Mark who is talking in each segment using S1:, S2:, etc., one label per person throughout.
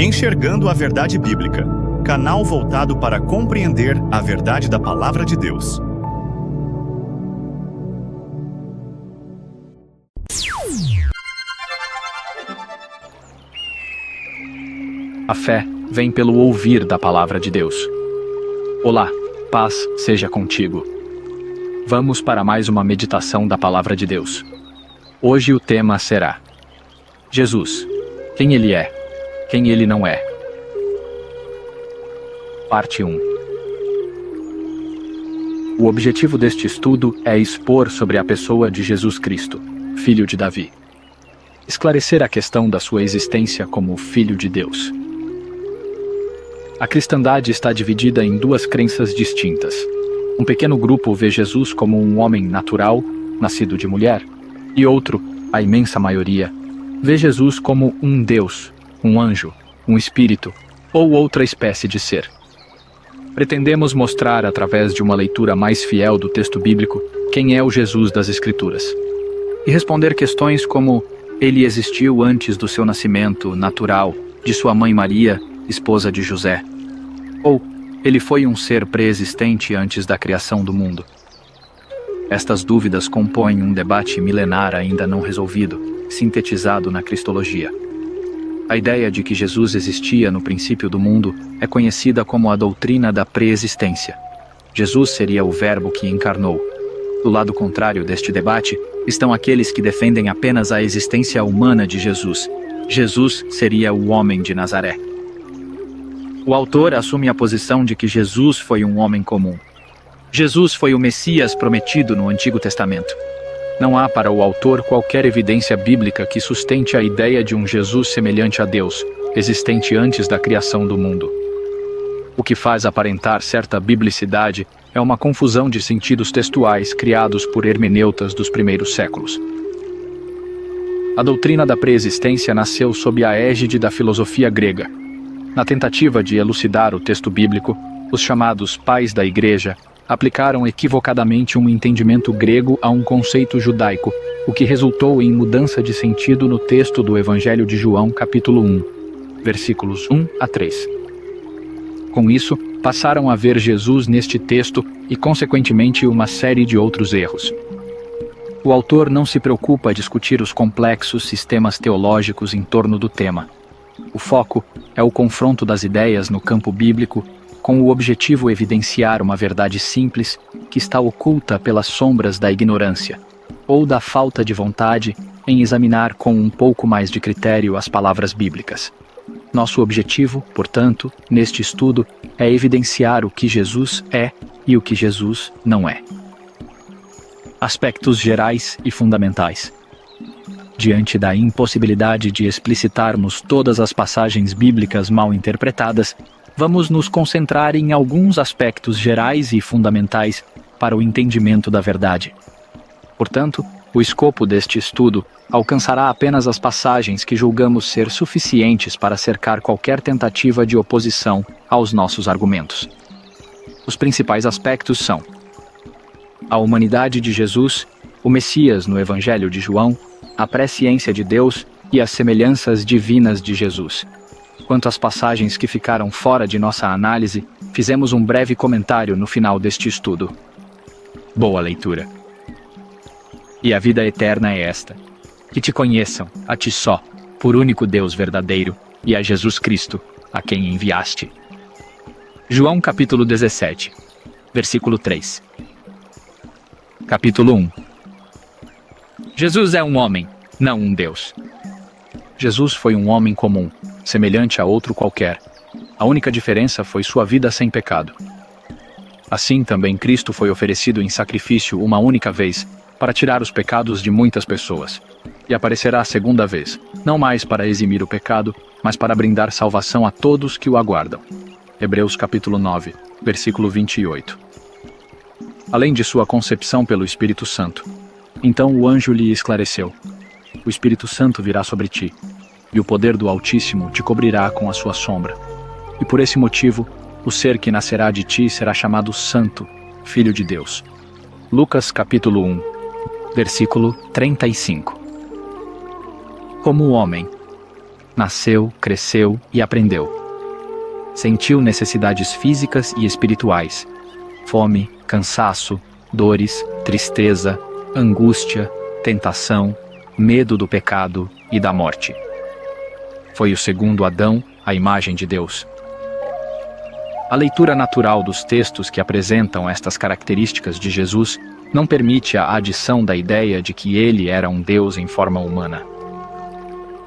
S1: Enxergando a Verdade Bíblica, canal voltado para compreender a verdade da Palavra de Deus.
S2: A fé vem pelo ouvir da Palavra de Deus. Olá, paz seja contigo. Vamos para mais uma meditação da Palavra de Deus. Hoje o tema será Jesus, quem Ele é, quem Ele não é. Parte 1. O objetivo deste estudo é expor sobre a pessoa de Jesus Cristo, Filho de Davi. Esclarecer a questão da sua existência como Filho de Deus. A cristandade está dividida em duas crenças distintas. Um pequeno grupo vê Jesus como um homem natural, nascido de mulher, e outro, a imensa maioria, vê Jesus como um Deus, um anjo, um espírito ou outra espécie de ser. Pretendemos mostrar, através de uma leitura mais fiel do texto bíblico, quem é o Jesus das Escrituras. E responder questões como: ele existiu antes do seu nascimento natural, de sua mãe Maria, esposa de José? Ou ele foi um ser pré-existente antes da criação do mundo? Estas dúvidas compõem um debate milenar ainda não resolvido, sintetizado na Cristologia. A ideia de que Jesus existia no princípio do mundo é conhecida como a doutrina da pré-existência. Jesus seria o Verbo que encarnou. Do lado contrário deste debate estão aqueles que defendem apenas a existência humana de Jesus. Jesus seria o homem de Nazaré. O autor assume a posição de que Jesus foi um homem comum. Jesus foi o Messias prometido no Antigo Testamento. Não há para o autor qualquer evidência bíblica que sustente a ideia de um Jesus semelhante a Deus, existente antes da criação do mundo. O que faz aparentar certa biblicidade é uma confusão de sentidos textuais criados por hermeneutas dos primeiros séculos. A doutrina da pré-existência nasceu sob a égide da filosofia grega. Na tentativa de elucidar o texto bíblico, os chamados pais da Igreja aplicaram equivocadamente um entendimento grego a um conceito judaico, o que resultou em mudança de sentido no texto do Evangelho de João, capítulo 1, versículos 1 a 3. Com isso, passaram a ver Jesus neste texto e, consequentemente, uma série de outros erros. O autor não se preocupa a discutir os complexos sistemas teológicos em torno do tema. O foco é o confronto das ideias no campo bíblico, com o objetivo de evidenciar uma verdade simples que está oculta pelas sombras da ignorância, ou da falta de vontade em examinar com um pouco mais de critério as palavras bíblicas. Nosso objetivo, portanto, neste estudo, é evidenciar o que Jesus é e o que Jesus não é. Aspectos gerais e fundamentais. Diante da impossibilidade de explicitarmos todas as passagens bíblicas mal interpretadas, vamos nos concentrar em alguns aspectos gerais e fundamentais para o entendimento da verdade. Portanto, o escopo deste estudo alcançará apenas as passagens que julgamos ser suficientes para cercar qualquer tentativa de oposição aos nossos argumentos. Os principais aspectos são: a humanidade de Jesus, o Messias no Evangelho de João, a presciência de Deus e as semelhanças divinas de Jesus. Quanto às passagens que ficaram fora de nossa análise, fizemos um breve comentário no final deste estudo. Boa leitura. E a vida eterna é esta: que te conheçam, a ti só, por único Deus verdadeiro, e a Jesus Cristo, a quem enviaste. João capítulo 17, versículo 3. Capítulo 1. Jesus é um homem, não um Deus. Jesus foi um homem comum, semelhante a outro qualquer. A única diferença foi sua vida sem pecado. Assim também Cristo foi oferecido em sacrifício uma única vez, para tirar os pecados de muitas pessoas. E aparecerá a segunda vez, não mais para eximir o pecado, mas para brindar salvação a todos que o aguardam. Hebreus capítulo 9, versículo 28. Além de sua concepção pelo Espírito Santo, então o anjo lhe esclareceu: o Espírito Santo virá sobre ti, e o poder do Altíssimo te cobrirá com a sua sombra. E por esse motivo, o ser que nascerá de ti será chamado Santo, Filho de Deus. Lucas capítulo 1, versículo 35. Como homem, nasceu, cresceu e aprendeu. Sentiu necessidades físicas e espirituais, fome, cansaço, dores, tristeza, angústia, tentação, medo do pecado e da morte. Foi o segundo Adão, a imagem de Deus. A leitura natural dos textos que apresentam estas características de Jesus não permite a adição da ideia de que ele era um Deus em forma humana.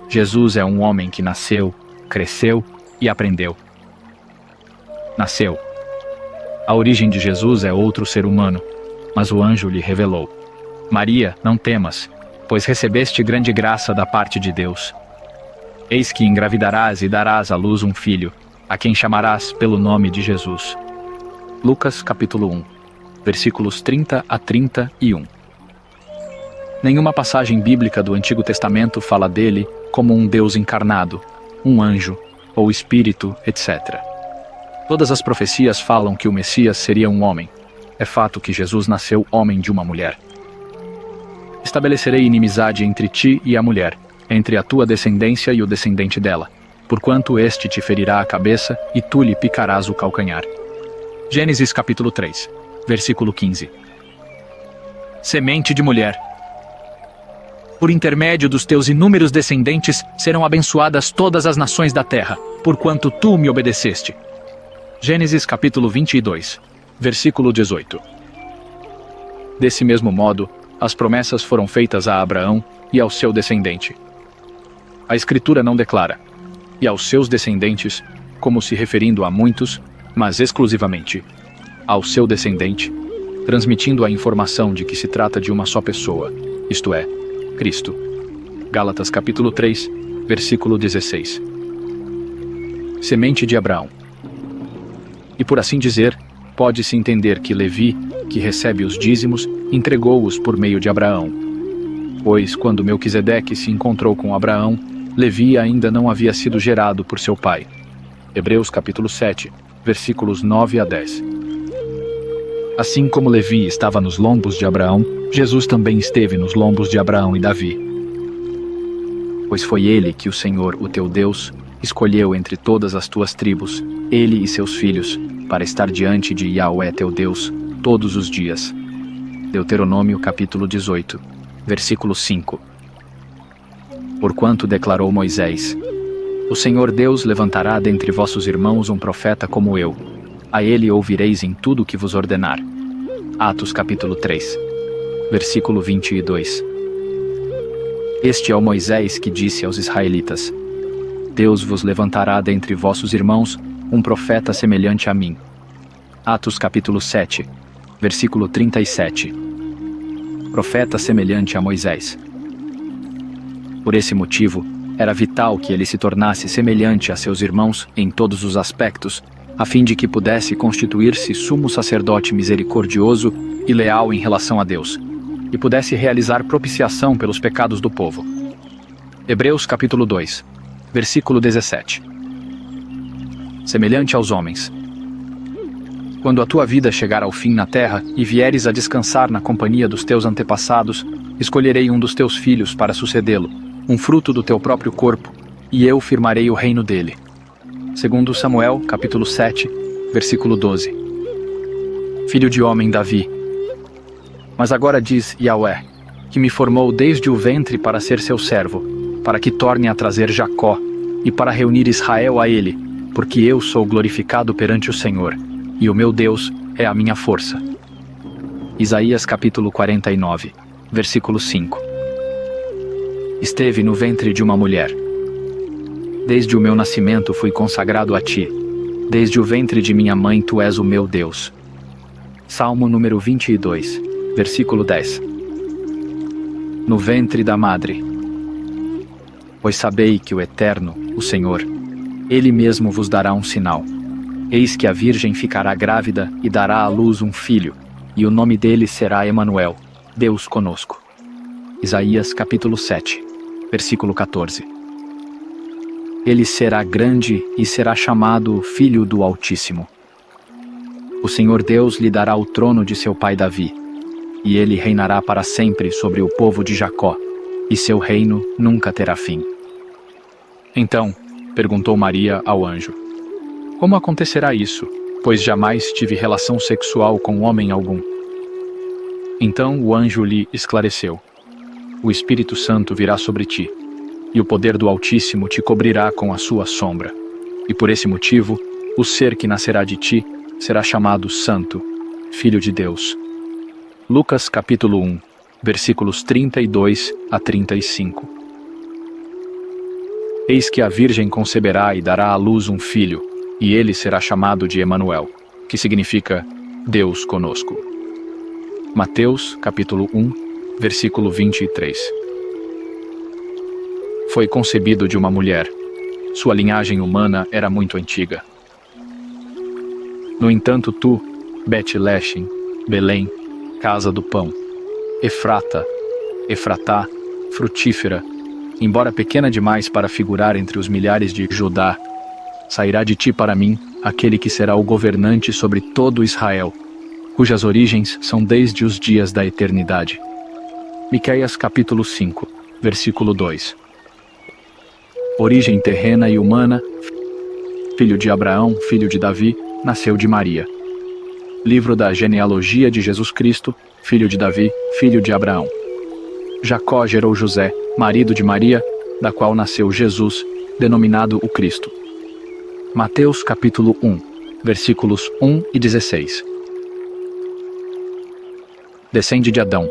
S2: Jesus é um homem que nasceu, cresceu e aprendeu. Nasceu. A origem de Jesus é outro ser humano, mas o anjo lhe revelou: Maria, não temas, pois recebeste grande graça da parte de Deus. Eis que engravidarás e darás à luz um filho, a quem chamarás pelo nome de Jesus. Lucas capítulo 1, versículos 30 a 31. Nenhuma passagem bíblica do Antigo Testamento fala dele como um Deus encarnado, um anjo, ou espírito, etc. Todas as profecias falam que o Messias seria um homem. É fato que Jesus nasceu homem de uma mulher. Estabelecerei inimizade entre ti e a mulher, entre a tua descendência e o descendente dela, porquanto este te ferirá a cabeça e tu lhe picarás o calcanhar. Gênesis capítulo 3, versículo 15. Semente de mulher. Por intermédio dos teus inúmeros descendentes serão abençoadas todas as nações da terra, porquanto tu me obedeceste. Gênesis capítulo 22, versículo 18. Desse mesmo modo, as promessas foram feitas a Abraão e ao seu descendente. A Escritura não declara, e aos seus descendentes, como se referindo a muitos, mas exclusivamente ao seu descendente, transmitindo a informação de que se trata de uma só pessoa, isto é, Cristo. Gálatas capítulo 3, versículo 16. Semente de Abraão. E por assim dizer, pode-se entender que Levi, que recebe os dízimos, entregou-os por meio de Abraão. Pois, quando Melquisedeque se encontrou com Abraão, Levi ainda não havia sido gerado por seu pai. Hebreus capítulo 7, versículos 9 a 10. Assim como Levi estava nos lombos de Abraão, Jesus também esteve nos lombos de Abraão e Davi. Pois foi ele que o Senhor, o teu Deus, escolheu entre todas as tuas tribos, ele e seus filhos, para estar diante de Yahweh teu Deus, todos os dias. Deuteronômio capítulo 18, versículo 5. Porquanto declarou Moisés: O Senhor Deus levantará dentre vossos irmãos um profeta como eu. A ele ouvireis em tudo o que vos ordenar. Atos capítulo 3, versículo 22. Este é o Moisés que disse aos israelitas: Deus vos levantará dentre vossos irmãos um profeta semelhante a mim. Atos capítulo 7, versículo 37. Profeta semelhante a Moisés. Por esse motivo, era vital que ele se tornasse semelhante a seus irmãos em todos os aspectos, a fim de que pudesse constituir-se sumo sacerdote misericordioso e leal em relação a Deus, e pudesse realizar propiciação pelos pecados do povo. Hebreus capítulo 2, versículo 17. Semelhante aos homens. Quando a tua vida chegar ao fim na terra e vieres a descansar na companhia dos teus antepassados, escolherei um dos teus filhos para sucedê-lo, um fruto do teu próprio corpo, e eu firmarei o reino dele. Segundo Samuel, capítulo 7, versículo 12. Filho de homem Davi. Mas agora diz Yahweh, que me formou desde o ventre para ser seu servo, para que torne a trazer Jacó, e para reunir Israel a ele, porque eu sou glorificado perante o Senhor, e o meu Deus é a minha força. Isaías capítulo 49, versículo 5. Esteve no ventre de uma mulher. Desde o meu nascimento fui consagrado a ti. Desde o ventre de minha mãe tu és o meu Deus. Salmo número 22, versículo 10. No ventre da madre. Pois sabei que o Eterno, o Senhor, Ele mesmo vos dará um sinal. Eis que a virgem ficará grávida e dará à luz um filho, e o nome dele será Emanuel, Deus conosco. Isaías capítulo 7, versículo 14. Ele será grande e será chamado Filho do Altíssimo. O Senhor Deus lhe dará o trono de seu pai Davi, e ele reinará para sempre sobre o povo de Jacó, e seu reino nunca terá fim. Então, perguntou Maria ao anjo: Como acontecerá isso, pois jamais tive relação sexual com homem algum? Então o anjo lhe esclareceu: O Espírito Santo virá sobre ti, e o poder do Altíssimo te cobrirá com a sua sombra. E por esse motivo, o ser que nascerá de ti será chamado Santo, Filho de Deus. Lucas capítulo 1, versículos 32 a 35. Eis que a Virgem conceberá e dará à luz um filho, e ele será chamado de Emanuel, que significa Deus conosco. Mateus capítulo 1, versículo 23. Foi concebido de uma mulher. Sua linhagem humana era muito antiga. No entanto, tu, Bet-Lechem, Belém, casa do pão, Efrata, Efratá, frutífera, embora pequena demais para figurar entre os milhares de Judá, sairá de ti para mim aquele que será o governante sobre todo Israel, cujas origens são desde os dias da eternidade. Miqueias capítulo 5, versículo 2. Origem terrena e humana, filho de Abraão, filho de Davi, nasceu de Maria. Livro da genealogia de Jesus Cristo, filho de Davi, filho de Abraão. Jacó gerou José, marido de Maria, da qual nasceu Jesus, denominado o Cristo. Mateus capítulo 1, versículos 1 e 16. Descende de Adão,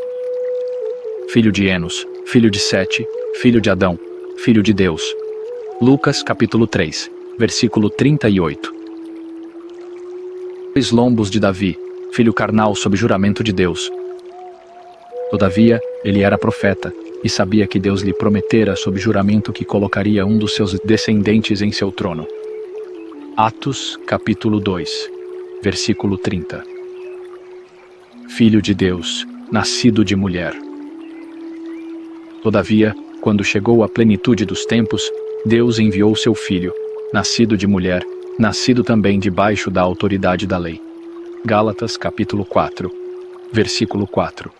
S2: filho de Enos, filho de Sete, filho de Adão, filho de Deus. Lucas capítulo 3, versículo 38. Dois lombos de Davi, filho carnal sob juramento de Deus. Todavia, ele era profeta, e sabia que Deus lhe prometera sob juramento que colocaria um dos seus descendentes em seu trono. Atos capítulo 2, versículo 30. Filho de Deus, nascido de mulher. Todavia, quando chegou a plenitude dos tempos, Deus enviou seu filho, nascido de mulher, nascido também debaixo da autoridade da lei. Gálatas capítulo 4, versículo 4.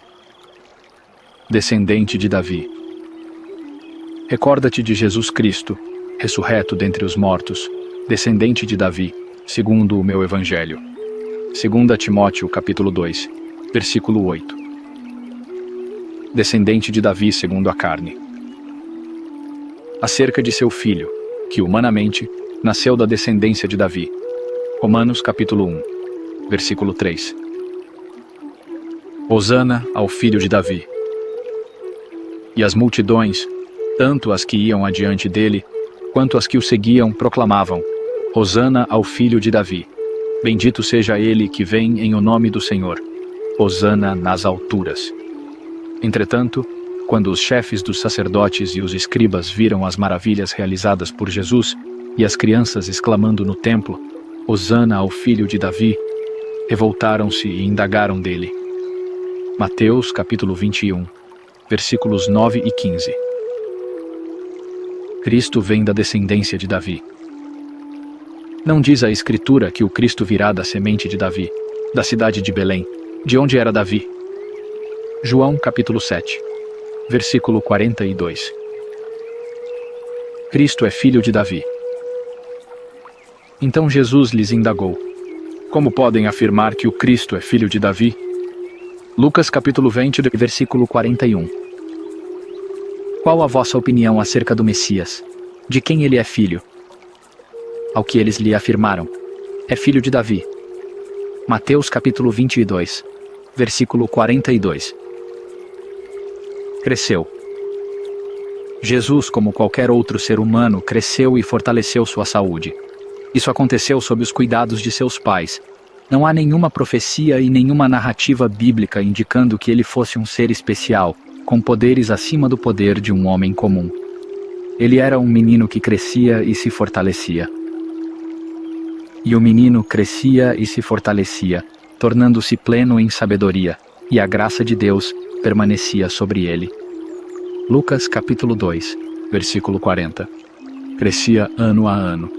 S2: Descendente de Davi. Recorda-te de Jesus Cristo, ressurreto dentre os mortos, descendente de Davi, segundo o meu evangelho. 2 Timóteo capítulo 2, versículo 8. Descendente de Davi segundo a carne. Acerca de seu filho, que humanamente nasceu da descendência de Davi. Romanos capítulo 1, versículo 3. Hosana ao filho de Davi. E as multidões, tanto as que iam adiante dele, quanto as que o seguiam, proclamavam: Hosana ao filho de Davi. Bendito seja ele que vem em o nome do Senhor. Hosana nas alturas. Entretanto, quando os chefes dos sacerdotes e os escribas viram as maravilhas realizadas por Jesus e as crianças exclamando no templo: Hosana ao filho de Davi, revoltaram-se e indagaram dele. Mateus capítulo 21, versículos 9 e 15. Cristo vem da descendência de Davi. Não diz a Escritura que o Cristo virá da semente de Davi, da cidade de Belém, de onde era Davi? João capítulo 7, versículo 42. Cristo é filho de Davi. Então Jesus lhes indagou: Como podem afirmar que o Cristo é filho de Davi? Lucas capítulo 20, versículo 41. Qual a vossa opinião acerca do Messias? De quem ele é filho? Ao que eles lhe afirmaram: É filho de Davi. Mateus capítulo 22, versículo 42. Cresceu. Jesus, como qualquer outro ser humano, cresceu e fortaleceu sua saúde. Isso aconteceu sob os cuidados de seus pais. Não há nenhuma profecia e nenhuma narrativa bíblica indicando que ele fosse um ser especial, com poderes acima do poder de um homem comum. Ele era um menino que crescia e se fortalecia. E o menino crescia e se fortalecia, tornando-se pleno em sabedoria, e a graça de Deus permanecia sobre ele. Lucas capítulo 2, versículo 40. Crescia ano a ano.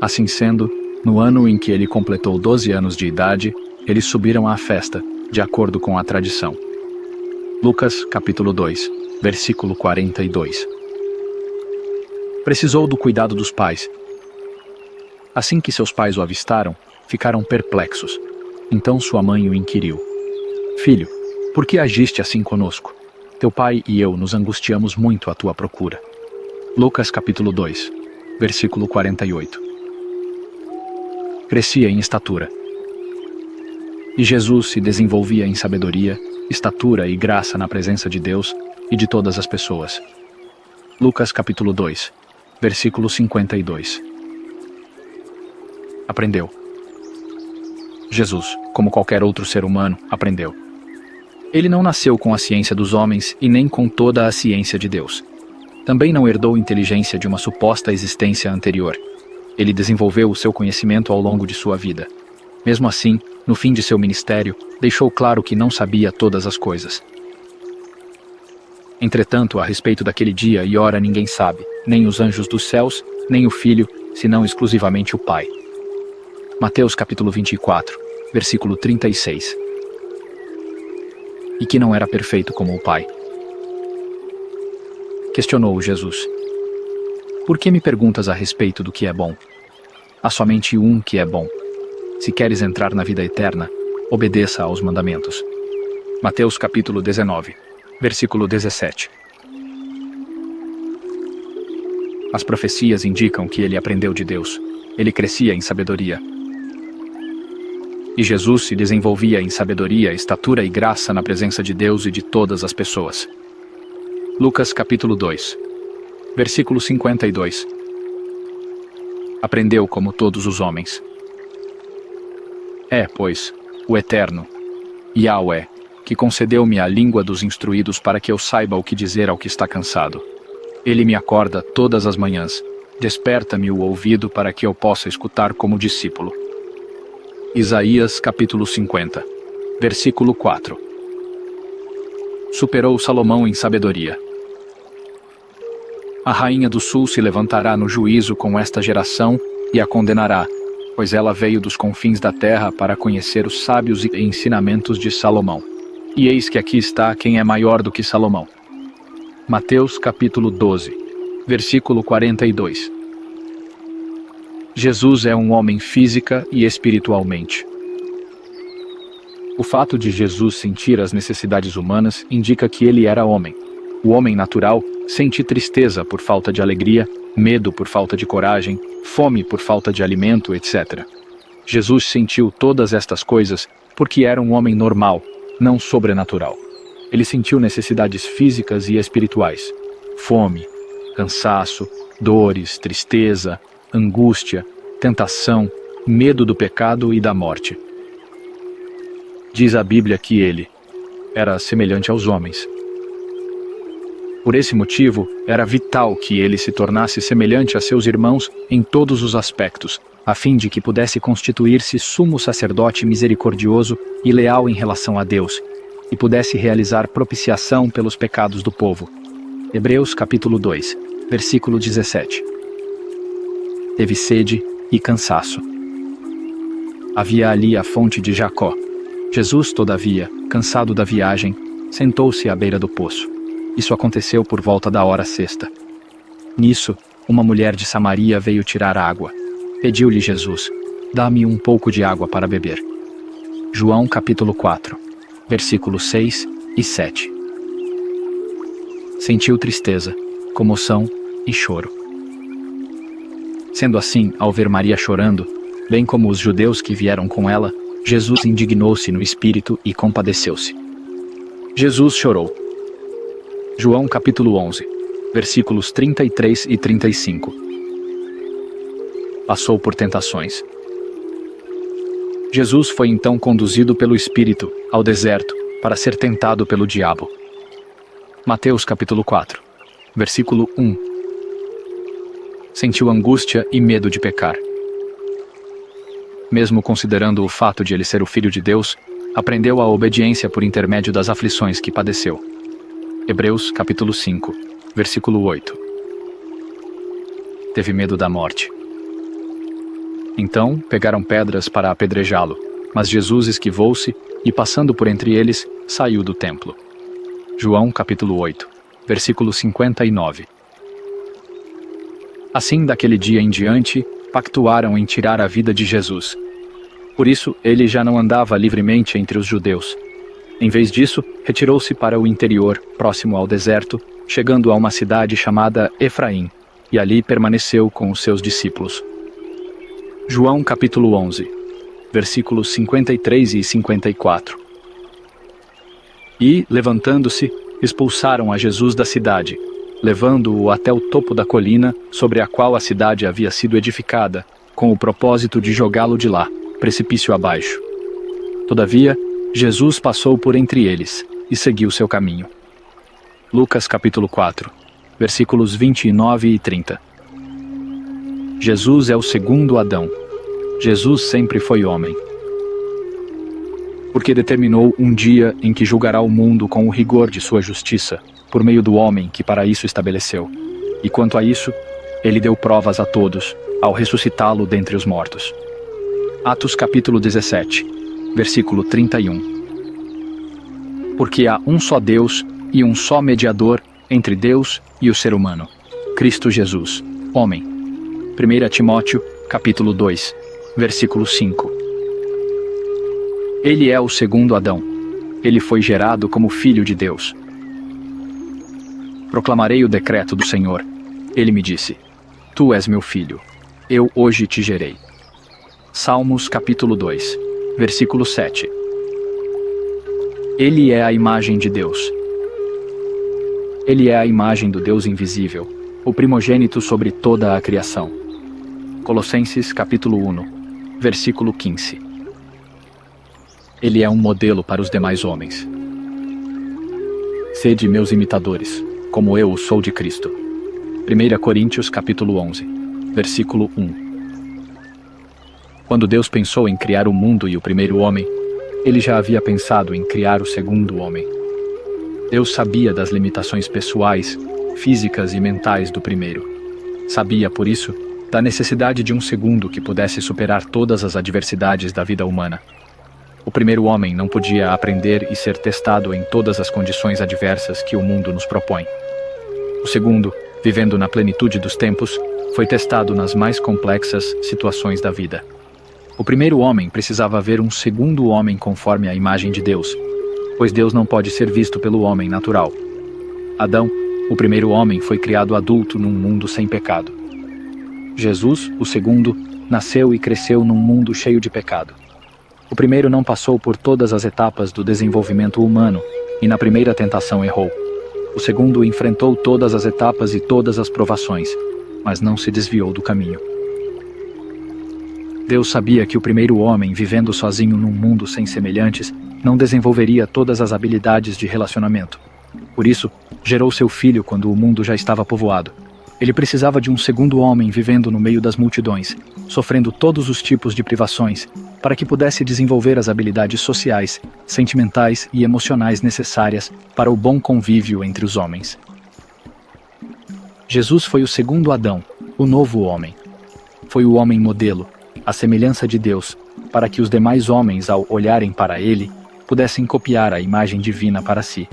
S2: Assim sendo, no ano em que ele completou 12 anos de idade, eles subiram à festa, de acordo com a tradição. Lucas capítulo 2, versículo 42. Precisou do cuidado dos pais. Assim que seus pais o avistaram, ficaram perplexos. Então sua mãe o inquiriu: Filho, por que agiste assim conosco? Teu pai e eu nos angustiamos muito à tua procura. Lucas capítulo 2, versículo 48. Crescia em estatura. E Jesus se desenvolvia em sabedoria, estatura e graça na presença de Deus e de todas as pessoas. Lucas capítulo 2, versículo 52. Aprendeu. Jesus, como qualquer outro ser humano, aprendeu. Ele não nasceu com a ciência dos homens e nem com toda a ciência de Deus. Também não herdou inteligência de uma suposta existência anterior. Ele desenvolveu o seu conhecimento ao longo de sua vida. Mesmo assim, no fim de seu ministério, deixou claro que não sabia todas as coisas. Entretanto, a respeito daquele dia e hora ninguém sabe, nem os anjos dos céus, nem o Filho, senão exclusivamente o Pai. Mateus capítulo 24, versículo 36. E que não era perfeito como o Pai. Questionou Jesus: Por que me perguntas a respeito do que é bom? Há somente um que é bom. Se queres entrar na vida eterna, obedeça aos mandamentos. Mateus capítulo 19, versículo 17. As profecias indicam que ele aprendeu de Deus. Ele crescia em sabedoria. E Jesus se desenvolvia em sabedoria, estatura e graça na presença de Deus e de todas as pessoas. Lucas capítulo 2, versículo 52. Aprendeu como todos os homens. É, pois, o Eterno, Yahweh, que concedeu-me a língua dos instruídos para que eu saiba o que dizer ao que está cansado. Ele me acorda todas as manhãs, desperta-me o ouvido para que eu possa escutar como discípulo. Isaías capítulo 50, versículo 4. Superou Salomão em sabedoria. A rainha do sul se levantará no juízo com esta geração e a condenará, pois ela veio dos confins da terra para conhecer os sábios e ensinamentos de Salomão. E eis que aqui está quem é maior do que Salomão. Mateus capítulo 12, versículo 42. Jesus é um homem física e espiritualmente. O fato de Jesus sentir as necessidades humanas indica que ele era homem. O homem natural sente tristeza por falta de alegria, medo por falta de coragem, fome por falta de alimento, etc. Jesus sentiu todas estas coisas porque era um homem normal, não sobrenatural. Ele sentiu necessidades físicas e espirituais: fome, cansaço, dores, tristeza, angústia, tentação, medo do pecado e da morte. Diz a Bíblia que ele era semelhante aos homens. Por esse motivo, era vital que ele se tornasse semelhante a seus irmãos em todos os aspectos, a fim de que pudesse constituir-se sumo sacerdote misericordioso e leal em relação a Deus, e pudesse realizar propiciação pelos pecados do povo. Hebreus capítulo 2, versículo 17. Teve sede e cansaço. Havia ali a fonte de Jacó. Jesus, todavia, cansado da viagem, sentou-se à beira do poço. Isso aconteceu por volta da hora sexta. Nisso, uma mulher de Samaria veio tirar água. Pediu-lhe Jesus: dá-me um pouco de água para beber. João capítulo 4, versículos 6 e 7. Sentiu tristeza, comoção e choro. Sendo assim, ao ver Maria chorando, bem como os judeus que vieram com ela, Jesus indignou-se no espírito e compadeceu-se. Jesus chorou. João capítulo 11, versículos 33 e 35. Passou por tentações. Jesus foi então conduzido pelo Espírito ao deserto para ser tentado pelo diabo. Mateus capítulo 4, versículo 1. Sentiu angústia e medo de pecar. Mesmo considerando o fato de ele ser o Filho de Deus, aprendeu a obediência por intermédio das aflições que padeceu. Hebreus capítulo 5, versículo 8. Teve medo da morte. Então pegaram pedras para apedrejá-lo, mas Jesus esquivou-se e, passando por entre eles, saiu do templo. João capítulo 8, versículo 59. Assim, daquele dia em diante, pactuaram em tirar a vida de Jesus. Por isso, ele já não andava livremente entre os judeus. Em vez disso, retirou-se para o interior, próximo ao deserto, chegando a uma cidade chamada Efraim, e ali permaneceu com os seus discípulos. João capítulo 11, versículos 53 e 54. E, levantando-se, expulsaram a Jesus da cidade, levando-o até o topo da colina sobre a qual a cidade havia sido edificada, com o propósito de jogá-lo de lá, precipício abaixo. Todavia, Jesus passou por entre eles e seguiu seu caminho. Lucas capítulo 4, versículos 29 e 30. Jesus é o segundo Adão. Jesus sempre foi homem. Porque determinou um dia em que julgará o mundo com o rigor de sua justiça, por meio do homem que para isso estabeleceu. E quanto a isso, ele deu provas a todos, ao ressuscitá-lo dentre os mortos. Atos capítulo 17, versículo 31. Porque há um só Deus e um só mediador entre Deus e o ser humano, Cristo Jesus, homem. 1 Timóteo capítulo 2, versículo 5. Ele é o segundo Adão. Ele foi gerado como filho de Deus. Proclamarei o decreto do Senhor. Ele me disse: Tu és meu filho. Eu hoje te gerei. Salmos capítulo 2, versículo 7. Ele é a imagem de Deus. Ele é a imagem do Deus invisível, o primogênito sobre toda a criação. Colossenses capítulo 1, versículo 15. Ele é um modelo para os demais homens. Sede meus imitadores, como eu o sou de Cristo. 1 Coríntios capítulo 11, versículo 1. Quando Deus pensou em criar o mundo e o primeiro homem, ele já havia pensado em criar o segundo homem. Deus sabia das limitações pessoais, físicas e mentais do primeiro. Sabia, por isso, da necessidade de um segundo que pudesse superar todas as adversidades da vida humana. O primeiro homem não podia aprender e ser testado em todas as condições adversas que o mundo nos propõe. O segundo, vivendo na plenitude dos tempos, foi testado nas mais complexas situações da vida. O primeiro homem precisava ver um segundo homem conforme a imagem de Deus, pois Deus não pode ser visto pelo homem natural. Adão, o primeiro homem, foi criado adulto num mundo sem pecado. Jesus, o segundo, nasceu e cresceu num mundo cheio de pecado. O primeiro não passou por todas as etapas do desenvolvimento humano e na primeira tentação errou. O segundo enfrentou todas as etapas e todas as provações, mas não se desviou do caminho. Deus sabia que o primeiro homem, vivendo sozinho num mundo sem semelhantes, não desenvolveria todas as habilidades de relacionamento. Por isso, gerou seu filho quando o mundo já estava povoado. Ele precisava de um segundo homem vivendo no meio das multidões, sofrendo todos os tipos de privações, para que pudesse desenvolver as habilidades sociais, sentimentais e emocionais necessárias para o bom convívio entre os homens. Jesus foi o segundo Adão, o novo homem. Foi o homem modelo, a semelhança de Deus, para que os demais homens, ao olharem para ele, pudessem copiar a imagem divina para si.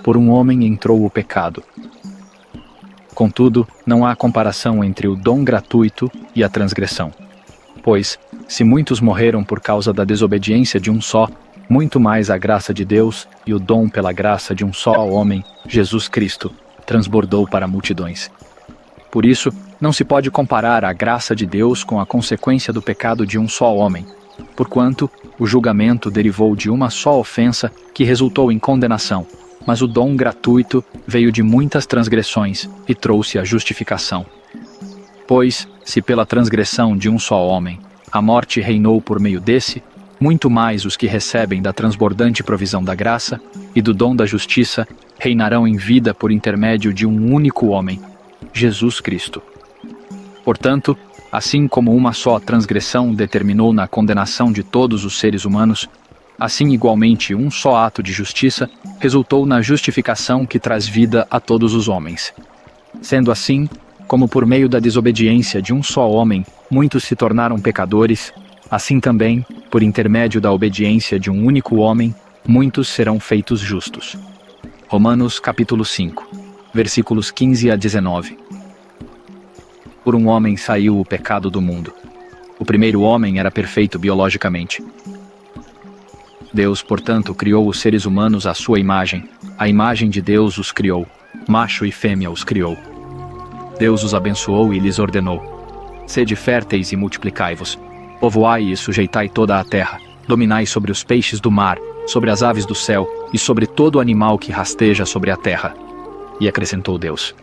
S2: Por um homem entrou o pecado. Contudo, não há comparação entre o dom gratuito e a transgressão. Pois, se muitos morreram por causa da desobediência de um só, muito mais a graça de Deus e o dom pela graça de um só homem, Jesus Cristo, transbordou para multidões. Por isso, não se pode comparar a graça de Deus com a consequência do pecado de um só homem, porquanto o julgamento derivou de uma só ofensa que resultou em condenação, mas o dom gratuito veio de muitas transgressões e trouxe a justificação. Pois, se pela transgressão de um só homem a morte reinou por meio desse, muito mais os que recebem da transbordante provisão da graça e do dom da justiça reinarão em vida por intermédio de um único homem, Jesus Cristo. Portanto, assim como uma só transgressão determinou na condenação de todos os seres humanos, assim igualmente um só ato de justiça resultou na justificação que traz vida a todos os homens. Sendo assim, como por meio da desobediência de um só homem muitos se tornaram pecadores, assim também, por intermédio da obediência de um único homem, muitos serão feitos justos. Romanos capítulo 5, versículos 15 a 19. Por um homem saiu o pecado do mundo. O primeiro homem era perfeito biologicamente. Deus, portanto, criou os seres humanos à sua imagem. A imagem de Deus os criou. Macho e fêmea os criou. Deus os abençoou e lhes ordenou: sede férteis e multiplicai-vos. Povoai e sujeitai toda a terra. Dominai sobre os peixes do mar, sobre as aves do céu e sobre todo animal que rasteja sobre a terra. E acrescentou Deus: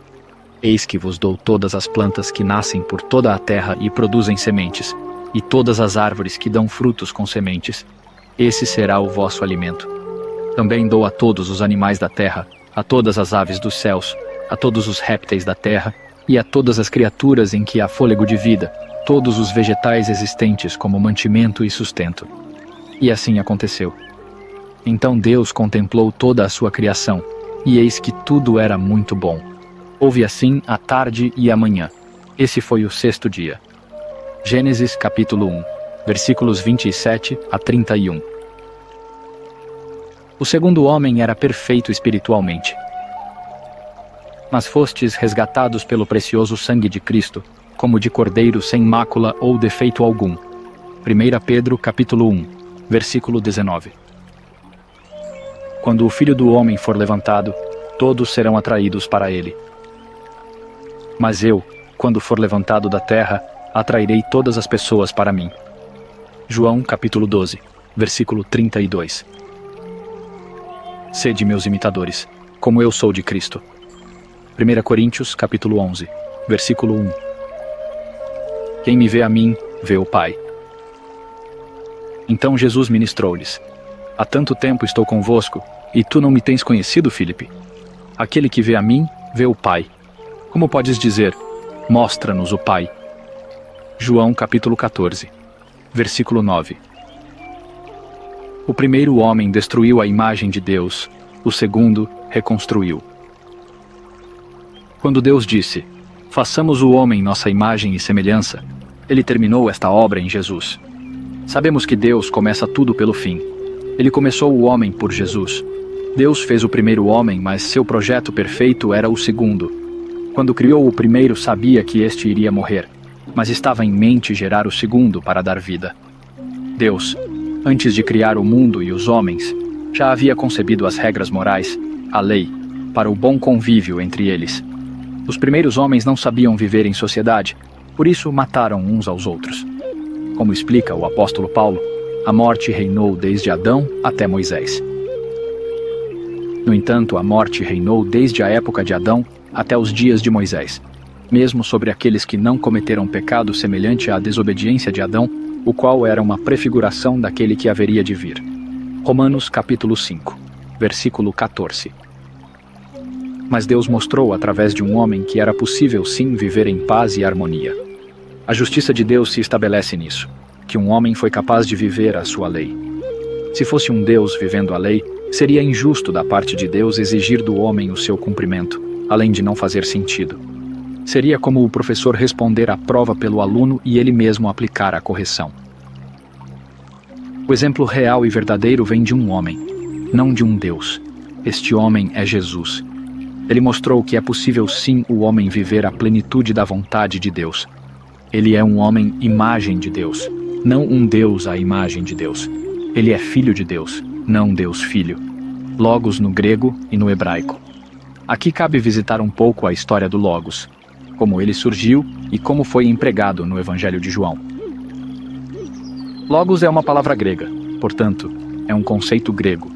S2: eis que vos dou todas as plantas que nascem por toda a terra e produzem sementes, e todas as árvores que dão frutos com sementes. Esse será o vosso alimento. Também dou a todos os animais da terra, a todas as aves dos céus, a todos os répteis da terra, e a todas as criaturas em que há fôlego de vida, todos os vegetais existentes como mantimento e sustento. E assim aconteceu. Então Deus contemplou toda a sua criação, e eis que tudo era muito bom. Houve assim a tarde e a manhã. Esse foi o sexto dia. Gênesis capítulo 1, versículos 27 a 31. O segundo homem era perfeito espiritualmente. Mas fostes resgatados pelo precioso sangue de Cristo, como de cordeiro sem mácula ou defeito algum. 1 Pedro capítulo 1, versículo 19. Quando o Filho do Homem for levantado, todos serão atraídos para ele. Mas eu, quando for levantado da terra, atrairei todas as pessoas para mim. João capítulo 12, versículo 32. Sede meus imitadores, como eu sou de Cristo. 1 Coríntios capítulo 11, versículo 1. Quem me vê a mim, vê o Pai. Então Jesus ministrou-lhes: há tanto tempo estou convosco, e tu não me tens conhecido, Filipe? Aquele que vê a mim, vê o Pai. Como podes dizer: mostra-nos o Pai? João capítulo 14, versículo 9. O primeiro homem destruiu a imagem de Deus, o segundo reconstruiu. Quando Deus disse: façamos o homem nossa imagem e semelhança, ele terminou esta obra em Jesus. Sabemos que Deus começa tudo pelo fim. Ele começou o homem por Jesus. Deus fez o primeiro homem, mas seu projeto perfeito era o segundo. Quando criou o primeiro, sabia que este iria morrer, mas estava em mente gerar o segundo para dar vida. Deus, antes de criar o mundo e os homens, já havia concebido as regras morais, a lei, para o bom convívio entre eles. Os primeiros homens não sabiam viver em sociedade, por isso mataram uns aos outros. Como explica o apóstolo Paulo, a morte reinou desde Adão até Moisés. No entanto, a morte reinou desde a época de Adão até os dias de Moisés, mesmo sobre aqueles que não cometeram pecado semelhante à desobediência de Adão, o qual era uma prefiguração daquele que haveria de vir. Romanos capítulo 5, versículo 14. Mas Deus mostrou através de um homem que era possível sim viver em paz e harmonia. A justiça de Deus se estabelece nisso, que um homem foi capaz de viver a sua lei. Se fosse um Deus vivendo a lei, seria injusto da parte de Deus exigir do homem o seu cumprimento, além de não fazer sentido. Seria como o professor responder à prova pelo aluno e ele mesmo aplicar a correção. O exemplo real e verdadeiro vem de um homem, não de um Deus. Este homem é Jesus. Ele mostrou que é possível sim o homem viver a plenitude da vontade de Deus. Ele é um homem imagem de Deus, não um Deus à imagem de Deus. Ele é filho de Deus, não Deus filho. Logos no grego e no hebraico. Aqui cabe visitar um pouco a história do Logos, como ele surgiu e como foi empregado no Evangelho de João. Logos é uma palavra grega, portanto, é um conceito grego.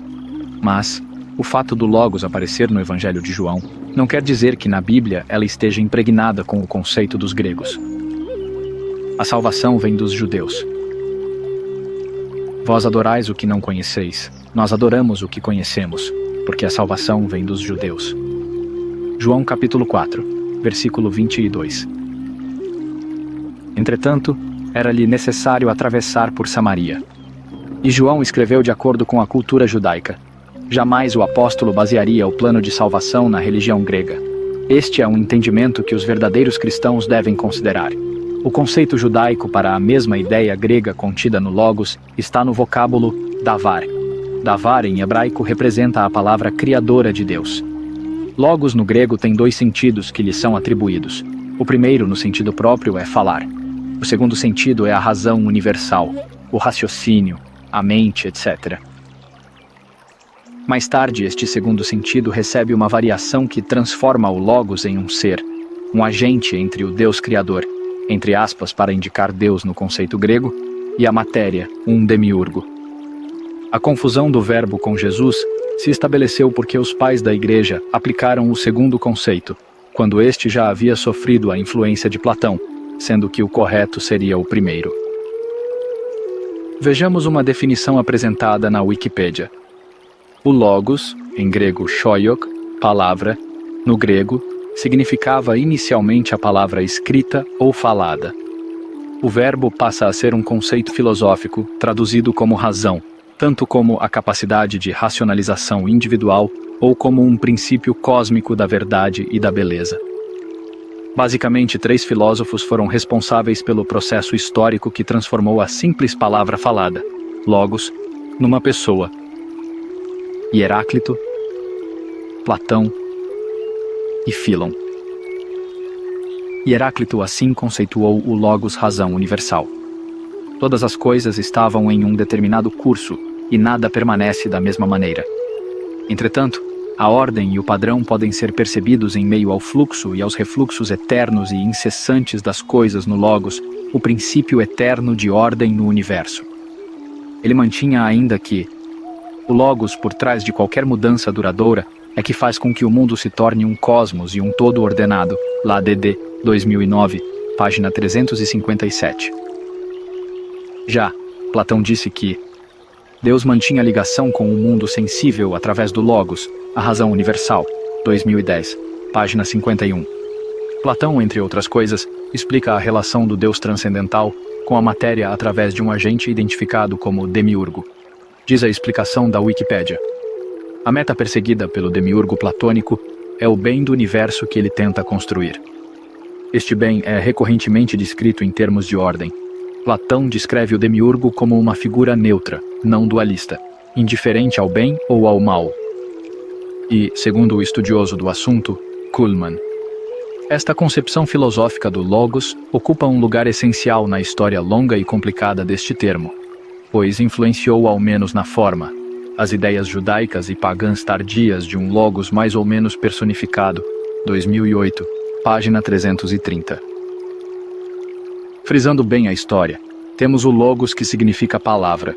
S2: Mas o fato do Logos aparecer no Evangelho de João não quer dizer que na Bíblia ela esteja impregnada com o conceito dos gregos. A salvação vem dos judeus. Vós adorais o que não conheceis, nós adoramos o que conhecemos, porque a salvação vem dos judeus. João capítulo 4, versículo 22. Entretanto, era-lhe necessário atravessar por Samaria. E João escreveu de acordo com a cultura judaica. Jamais o apóstolo basearia o plano de salvação na religião grega. Este é um entendimento que os verdadeiros cristãos devem considerar. O conceito judaico para a mesma ideia grega contida no Logos está no vocábulo davar. Davar em hebraico representa a palavra criadora de Deus. Logos no grego tem dois sentidos que lhe são atribuídos. O primeiro, no sentido próprio, é falar. O segundo sentido é a razão universal, o raciocínio, a mente, etc. Mais tarde, este segundo sentido recebe uma variação que transforma o Logos em um ser, um agente entre o Deus Criador, entre aspas, para indicar Deus no conceito grego, e a matéria, um demiurgo. A confusão do verbo com Jesus se estabeleceu porque os pais da Igreja aplicaram o segundo conceito, quando este já havia sofrido a influência de Platão, sendo que o correto seria o primeiro. Vejamos uma definição apresentada na Wikipédia. O Logos, em grego shoiok, palavra, no grego, significava inicialmente a palavra escrita ou falada. O verbo passa a ser um conceito filosófico, traduzido como razão, tanto como a capacidade de racionalização individual ou como um princípio cósmico da verdade e da beleza. Basicamente, 3 filósofos foram responsáveis pelo processo histórico que transformou a simples palavra falada, Logos, numa pessoa. Heráclito, Platão e Fílon. Heráclito assim conceituou o Logos razão universal. Todas as coisas estavam em um determinado curso e nada permanece da mesma maneira. Entretanto, a ordem e o padrão podem ser percebidos em meio ao fluxo e aos refluxos eternos e incessantes das coisas no Logos, o princípio eterno de ordem no universo. Ele mantinha ainda que o Logos, por trás de qualquer mudança duradoura, é que faz com que o mundo se torne um cosmos e um todo ordenado, lá DD 2009, página 357. Já, Platão disse que Deus mantinha ligação com o mundo sensível através do Logos, a razão universal, 2010, página 51. Platão, entre outras coisas, explica a relação do Deus transcendental com a matéria através de um agente identificado como demiurgo. Diz a explicação da Wikipédia. A meta perseguida pelo demiurgo platônico é o bem do universo que ele tenta construir. Este bem é recorrentemente descrito em termos de ordem. Platão descreve o demiurgo como uma figura neutra, não dualista, indiferente ao bem ou ao mal. E, segundo o estudioso do assunto, Kuhlmann, esta concepção filosófica do Logos ocupa um lugar essencial na história longa e complicada deste termo, pois influenciou ao menos na forma as ideias judaicas e pagãs tardias de um Logos mais ou menos personificado, 2008, página 330. Frisando bem a história, temos o Logos que significa palavra.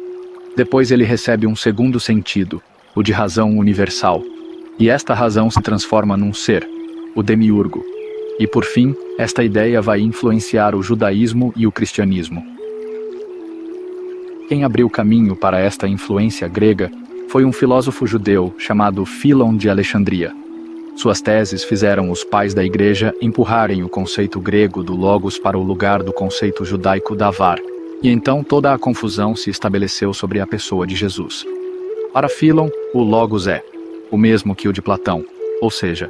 S2: Depois ele recebe um segundo sentido, o de razão universal, e esta razão se transforma num ser, o demiurgo. E por fim, esta ideia vai influenciar o judaísmo e o cristianismo. Quem abriu caminho para esta influência grega foi um filósofo judeu chamado Fílon de Alexandria. Suas teses fizeram os pais da Igreja empurrarem o conceito grego do Logos para o lugar do conceito judaico davar, e então toda a confusão se estabeleceu sobre a pessoa de Jesus. Para Fílon, o Logos é o mesmo que o de Platão, ou seja,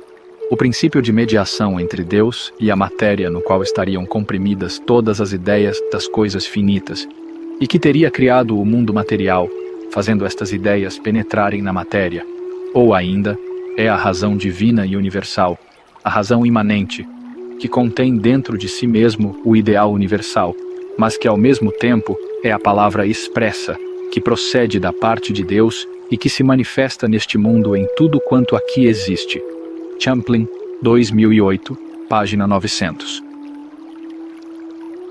S2: o princípio de mediação entre Deus e a matéria no qual estariam comprimidas todas as ideias das coisas finitas, e que teria criado o mundo material, fazendo estas ideias penetrarem na matéria, ou ainda, é a razão divina e universal, a razão imanente, que contém dentro de si mesmo o ideal universal, mas que ao mesmo tempo é a palavra expressa, que procede da parte de Deus e que se manifesta neste mundo em tudo quanto aqui existe. Champlin, 2008, página 900.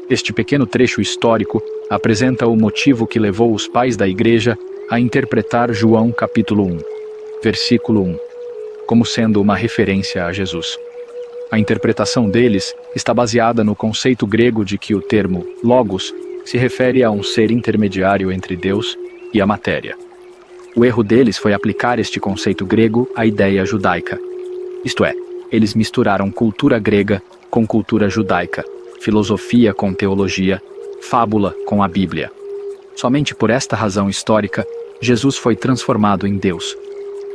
S2: Este pequeno trecho histórico apresenta o motivo que levou os pais da Igreja a interpretar João capítulo 1, versículo 1, como sendo uma referência a Jesus. A interpretação deles está baseada no conceito grego de que o termo Logos se refere a um ser intermediário entre Deus e a matéria. O erro deles foi aplicar este conceito grego à ideia judaica. Isto é, eles misturaram cultura grega com cultura judaica, filosofia com teologia, fábula com a Bíblia. Somente por esta razão histórica, Jesus foi transformado em Deus.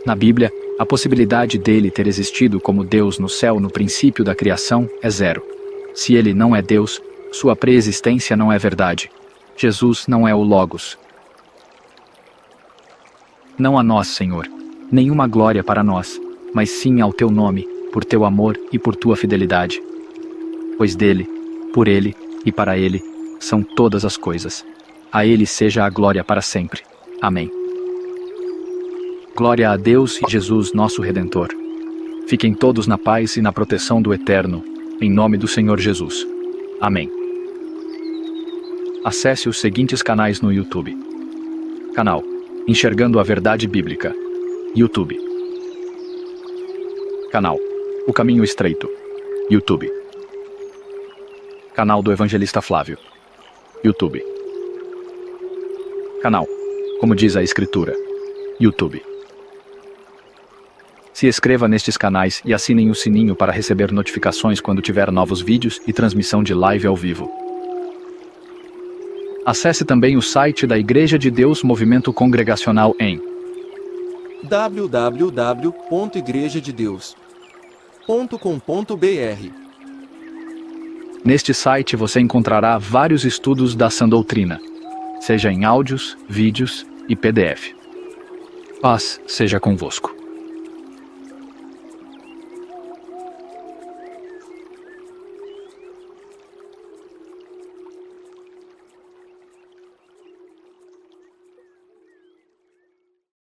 S2: Na Bíblia, a possibilidade dele ter existido como Deus no céu no princípio da criação é zero. Se ele não é Deus, sua preexistência não é verdade. Jesus não é o Logos. Não a nós, Senhor, nenhuma glória para nós, mas sim ao teu nome, por teu amor e por tua fidelidade. pois dele, por ele e para ele são todas as coisas. A ele seja a glória para sempre. Amém. Glória a Deus e Jesus, nosso Redentor. Fiquem todos na paz e na proteção do Eterno, em nome do Senhor Jesus. Amém. Acesse os seguintes canais no YouTube. Canal Enxergando a Verdade Bíblica. YouTube. Canal O Caminho Estreito. YouTube. Canal do Evangelista Flávio. YouTube. Canal Como Diz a Escritura. YouTube. Se inscreva nestes canais e assinem o sininho para receber notificações quando tiver novos vídeos e transmissão de live ao vivo. Acesse também o site da Igreja de Deus Movimento Congregacional em
S3: www.igrejadedeus.com.br.
S2: Neste site você encontrará vários estudos da sã doutrina, seja em áudios, vídeos e PDF. Paz seja convosco.